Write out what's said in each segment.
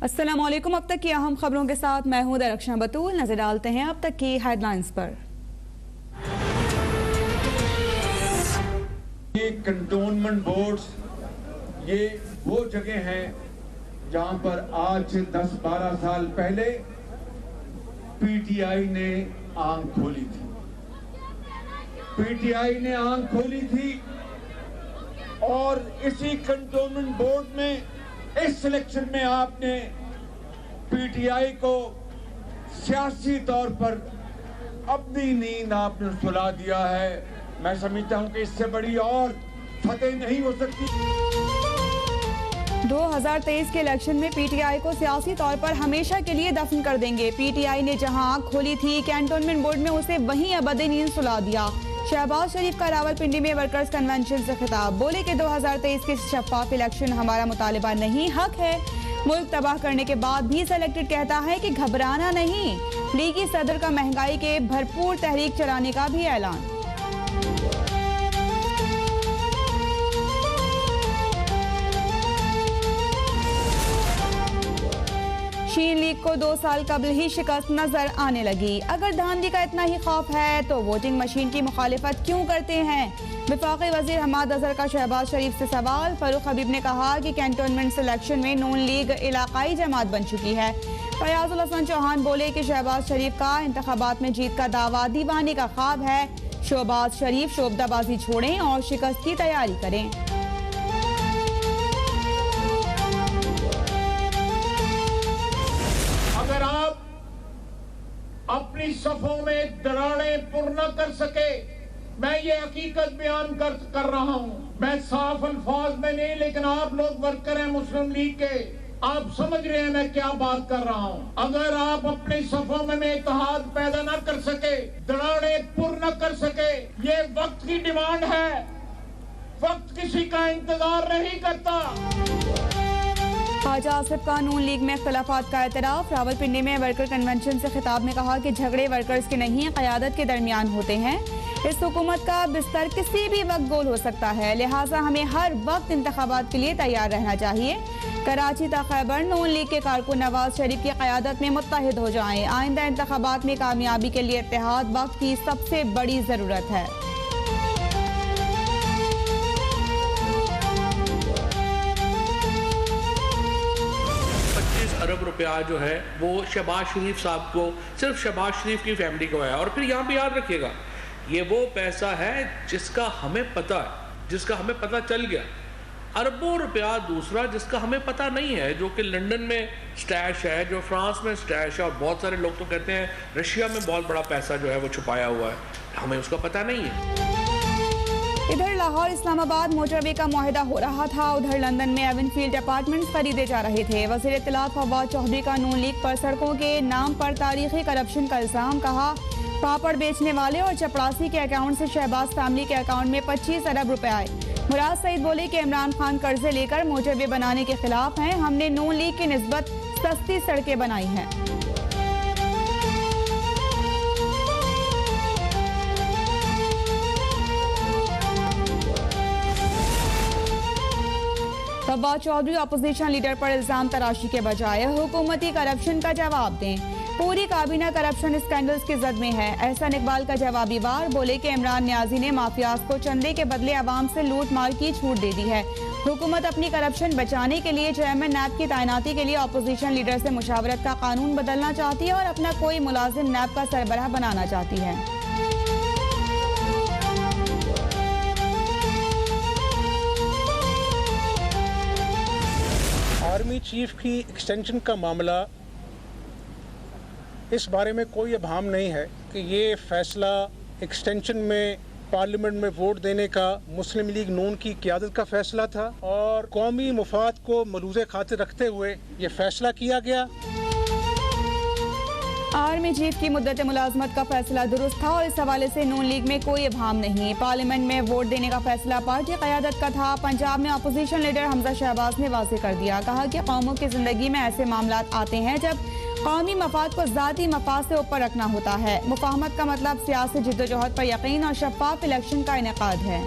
अस्सलामुअलैकुम। अब तक की अहम खबरों के साथ मैं हूं दरख्शां बतूल। नजर डालते हैं अब तक की हेडलाइंस पर। ये कंटोनमेंट बोर्ड्स ये वो जगह हैं जहां पर आज से 10-12 साल पहले पीटीआई ने आंख खोली थी। पीटीआई ने आंख खोली थी और इसी कंटोनमेंट बोर्ड में इस सिलेक्शन में आपने पीटीआई को सियासी तौर पर अपनी नींद आपने सुला दिया है। मैं समझता हूं कि इससे बड़ी और फतेह नहीं हो सकती। 2023 के इलेक्शन में पीटीआई को सियासी तौर पर हमेशा के लिए दफन कर देंगे। पीटीआई ने जहां आंख खोली थी, कैंटोनमेंट बोर्ड में उसे वहीं अबदी नींद सुला दिया। शहबाज शरीफ का रावलपिंडी में वर्कर्स कन्वेंशन से खिताब। बोले कि 2023 के शफाफ इलेक्शन हमारा मुतालिबा नहीं, हक है। मुल्क तबाह करने के बाद भी सेलेक्टेड कहता है कि घबराना नहीं। लीगी सदर का महंगाई के भरपूर तहरीक चलाने का भी ऐलान। शीन लीग को 2 साल कबल ही शिकस्त नजर आने लगी। अगर धांधली का इतना ही खौफ है तो वोटिंग मशीन की मुखालिफत क्यों करते हैं? वफाकी वजीर हमाद अजहर का शहबाज शरीफ से सवाल। फारूक हबीब ने कहा कि कैंटोनमेंट सिलेक्शन में नून लीग इलाकाई जमात बन चुकी है। फयाजुल हसन चौहान बोले कि शहबाज शरीफ का इंतखाबात में जीत का दावा दीवाने का ख्वाब है। शहबाज शरीफ शोबदाबाजी छोड़ें और शिकस्त की तैयारी करें। अगर आप अपनी सफों में दरारें पुर न कर सके, मैं ये हकीकत बयान कर रहा हूं। मैं साफ अल्फाज में नहीं, लेकिन आप लोग वर्कर हैं मुस्लिम लीग के, आप समझ रहे हैं मैं क्या बात कर रहा हूं। अगर आप अपनी सफों में इत्तेहाद पैदा न कर सके, दरारें पुर न कर सके, ये वक्त की डिमांड है। वक्त किसी का इंतजार नहीं करता। ख्वाजा आसिफ का नून लीग में इख्तलाफात का एतराफ। रावलपिंडी में वर्कर कन्वेंशन से खिताब में कहा कि झगड़े वर्कर्स के नहीं, क़यादत के दरमियान होते हैं। इस हुकूमत का बिस्तर किसी भी वक्त गोल हो सकता है, लिहाजा हमें हर वक्त इंतखाबात के लिए तैयार रहना चाहिए। कराची ता खैबर नून लीग के कारकुन नवाज शरीफ की क़यादत में मुत्तहिद हो जाएं। आइंदा इंतखाबात में कामयाबी के लिए इत्तेहाद वक्त की सबसे बड़ी ज़रूरत है। अरब रुपया जो है वो शहबाज शरीफ साहब को, सिर्फ शहबाज शरीफ की फैमिली को है। और फिर यहाँ पे याद रखिएगा, ये वो पैसा है जिसका हमें पता है, जिसका हमें पता चल गया। अरबों रुपया दूसरा जिसका हमें पता नहीं है, जो कि लंदन में स्टैश है, जो फ्रांस में स्टैश है, और बहुत सारे लोग तो कहते हैं रशिया में बहुत बड़ा पैसा जो है वो छुपाया हुआ है, हमें उसका पता नहीं है। इधर लाहौर इस्लामाबाद मोटरवे का मुआहिदा हो रहा था, उधर लंदन में एवनफील्ड अपार्टमेंट्स खरीदे जा रहे थे। वज़ीर इत्तलात फवाद चौधरी का नून लीग पर सड़कों के नाम पर तारीखी करप्शन का इल्ज़ाम। कहा पापड़ बेचने वाले और चपड़ासी के अकाउंट से शहबाज फैमिली के अकाउंट में 25 अरब रुपए आए। मुराद सईद बोले कि इमरान खान कर्जे लेकर मोटरवे बनाने के खिलाफ हैं। हमने नून लीग की निस्बत सस्ती सड़कें बनाई हैं। फवाद चौधरी अपोजिशन लीडर पर इल्जाम तराशी के बजाय हुकूमती करप्शन का जवाब दें। पूरी काबीना करप्शन स्कैंडल्स की जद में है। एहसान इकबाल का जवाबी वार। बोले कि इमरान न्याजी ने माफियाज को चंदे के बदले अवाम से लूट मार की छूट दे दी है। हुकूमत अपनी करप्शन बचाने के लिए चेयरमैन नैब की तैनाती के लिए अपोजिशन लीडर से मुशावरत का कानून बदलना चाहती है और अपना कोई मुलाजिम नैब का सरबराह बनाना चाहती है। आर्मी चीफ की एक्सटेंशन का मामला, इस बारे में कोई अभाम नहीं है कि ये फैसला एक्सटेंशन में पार्लियामेंट में वोट देने का मुस्लिम लीग नून की क़यादत का फैसला था और कौमी मुफाद को मलूज़े खातिर रखते हुए ये फैसला किया गया। आर्मी चीफ की मुद्दत मुलाजमत का फैसला दुरुस्त था और इस हवाले से नून लीग में कोई अभाम नहीं। पार्लियामेंट में वोट देने का फैसला पार्टी क़यादत का था। पंजाब में अपोजिशन लीडर हमजा शहबाज ने वाज़ेह कर दिया। कहा कि कौमों की ज़िंदगी में ऐसे मामलात आते हैं जब कौमी मफाद को ज़ाती मफाद से ऊपर रखना होता है। मुफाहमत का मतलब सियासी जिद्दोजहद पर यकीन और शफाफ इलेक्शन का इनेकाद है।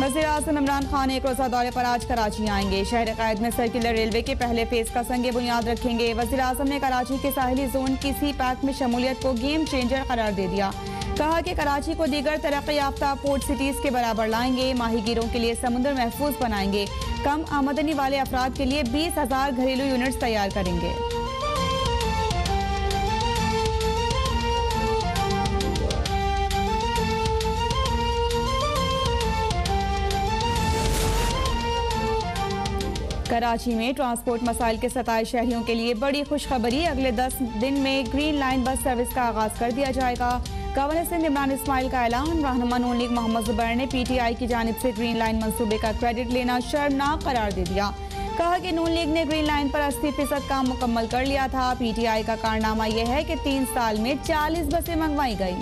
वज़ीर-ए-आज़म इमरान खान एक रोज़ा दौरे पर आज कराची आएंगे। शहर कायद में सर्कुलर रेलवे के पहले फेज का संगे बुनियाद रखेंगे। वज़ीर-ए-आज़म ने कराची के साहिली जोन की सी पैक में शमूलियत को गेम चेंजर करार दे दिया। कहा कि कराची को दीगर तरक्की याफ्ता पोर्ट सिटीज के बराबर लाएंगे। माहीगीरों के लिए समुद्र महफूज बनाएंगे। कम आमदनी वाले अफराद के लिए 20,000 घरेलू यूनिट्स तैयार करेंगे। कराची में ट्रांसपोर्ट मसाइल के सताए शहरियों के लिए बड़ी खुशखबरी। अगले 10 दिन में ग्रीन लाइन बस सर्विस का आगाज कर दिया जाएगा। गवर्नर सिंध इमरान इस्माइल का ऐलान। रहनुमा नून लीग मोहम्मद जुबैर ने PTI की जानिब से ग्रीन लाइन मंसूबे का क्रेडिट लेना शर्मनाक करार दे दिया। कहा कि नून लीग ने ग्रीन लाइन पर 80% काम मुकम्मल कर लिया था। PTI का कारनामा यह है कि 3 साल में 40 बसें मंगवाई गई।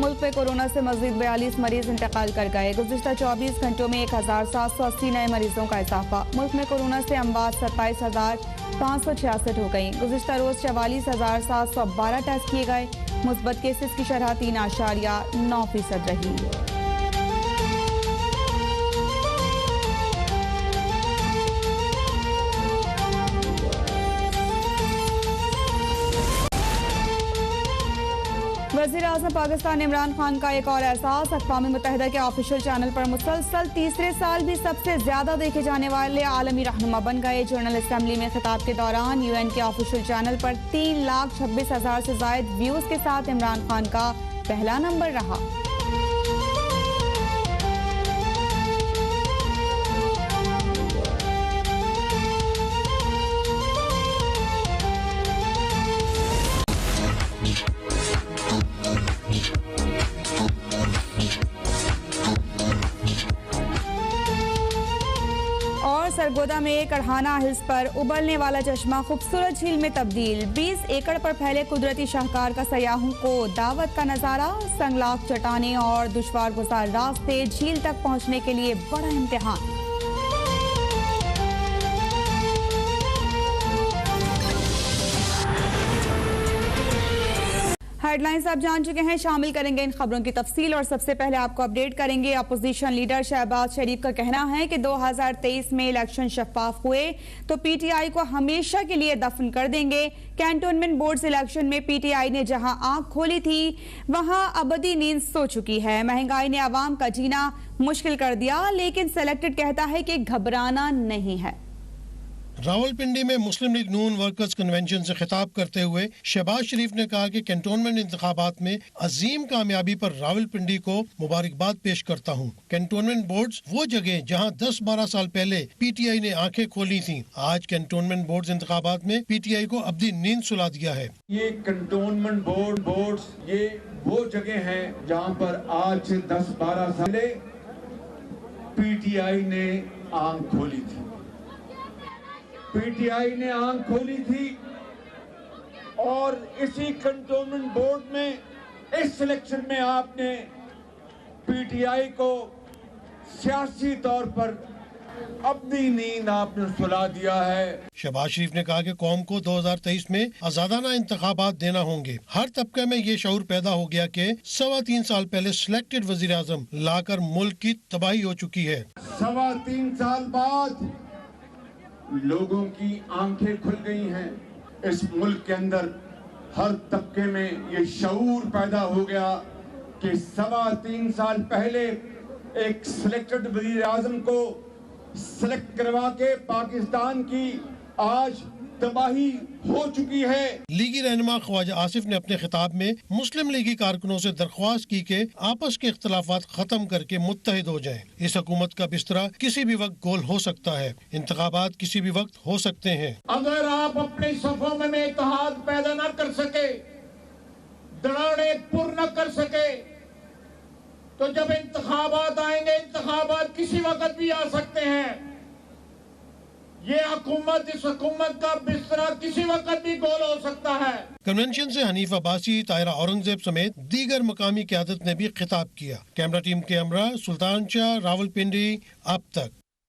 मुल्क में कोरोना से मजीद 42 मरीज इंतकाल कर गए। गुज़िश्ता 24 घंटों में 1780 नए मरीजों का इजाफा। मुल्क में कोरोना से अमवात 27,566 हो गई। गुज़िश्ता रोज 44,712 टेस्ट किए गए। मुस्बत केसेस की शरह 3.9% रही। वज़ीर-ए-आज़म पाकिस्तान इमरान खान का एक और एहसास। अक़वाम मुत्तहिदा के ऑफिशियल चैनल पर मुसलसल तीसरे साल भी सबसे ज्यादा देखे जाने वाले आलमी रहनुमा बन गए। जनरल असम्बली में खिताब के दौरान UN के ऑफिशियल चैनल पर 3,26,000 से ज्यादा व्यूज के साथ इमरान खान का पहला नंबर रहा। सरगोदा में कढ़ाना हिल्स पर उबलने वाला चश्मा खूबसूरत झील में तब्दील। 20 एकड़ पर फैले कुदरती शाहकार का सयाहों को दावत का नजारा। संगलाख चट्टानें और दुश्वार गुजार रास्ते झील तक पहुंचने के लिए बड़ा इम्तिहान। हेडलाइंस आप जान चुके हैं। शामिल करेंगे इन खबरों की तफसील और सबसे पहले आपको अपडेट करेंगे। अपोजिशन लीडर शहबाज शरीफ का कहना है कि 2023 में इलेक्शन शफाफ हुए तो PTI को हमेशा के लिए दफन कर देंगे। कैंटोनमेंट बोर्ड इलेक्शन में PTI ने जहां आंख खोली थी वहां अबदी नींद सो चुकी है। महंगाई ने आवाम का जीना मुश्किल कर दिया, लेकिन सेलेक्टेड कहता है कि घबराना नहीं है। रावलपिंडी में मुस्लिम लीग नून वर्कर्स कन्वेंशन से खिताब करते हुए शहबाज शरीफ ने कहा कि कैंटोनमेंट इंतखाबात में अजीम कामयाबी पर रावलपिंडी को मुबारकबाद पेश करता हूँ। कैंटोनमेंट बोर्ड्स वो जगह जहाँ 10-12 साल पहले PTI ने आंखें खोली थी, आज कैंटोनमेंट बोर्ड्स इंतखाबात में PTI को अबदी नींद सुला दिया है। ये कैंटोनमेंट बोर्ड्स ये वो जगह है जहाँ पर आज से 10-12 साल पहले PTI ने आंख खोली थी। PTI ने आंख खोली थी और इसी कंटोनमेंट बोर्ड में इस सिलेक्शन में आपने PTI को सियासी तौर पर अपनी नींद आपने सुला दिया है। शहबाज शरीफ ने कहा कि कौम को 2023 में आजादाना इंतखाबात देना होंगे। हर तबके में ये शऊर पैदा हो गया कि 3.25 साल पहले सिलेक्टेड वजीर आजम लाकर मुल्क की तबाही हो चुकी है। 3.25 साल बाद लोगों की आंखें खुल गई हैं। इस मुल्क के अंदर हर तबके में ये शऊर पैदा हो गया कि 3.25 साल पहले एक सिलेक्टेड वजीर आजम को सिलेक्ट करवा के पाकिस्तान की आज तबाही हो चुकी है। लीगी रहनुमा ख्वाजा आसिफ ने अपने खिताब में मुस्लिम लीगी कारकुनों से दरख्वास्त की कि आपस के इख्तलाफात खत्म करके मुत्तहिद हो जाएं। इस हुकूमत का बिस्तरा किसी भी वक्त गोल हो सकता है। इंतखाबात किसी भी वक्त हो सकते हैं। अगर आप अपने सफों में इत्तेहाद पैदा न कर सके, दरारें पुर न कर सके, तो जब इंतखाबात आएंगे, इंतखाबात किसी वक्त भी आ सकते हैं। ये हुकूमत, इस हुकूमत का बिस्तरा किसी वक्त भी गोल हो सकता है। कन्वेंशन से हनीफ अब्बासी, ताहिरा औरंगजेब समेत दीगर मकामी क़यादत ने भी खिताब किया। कैमरा टीम के हमरा सुल्तान शाह, रावलपिंडी, अब तक।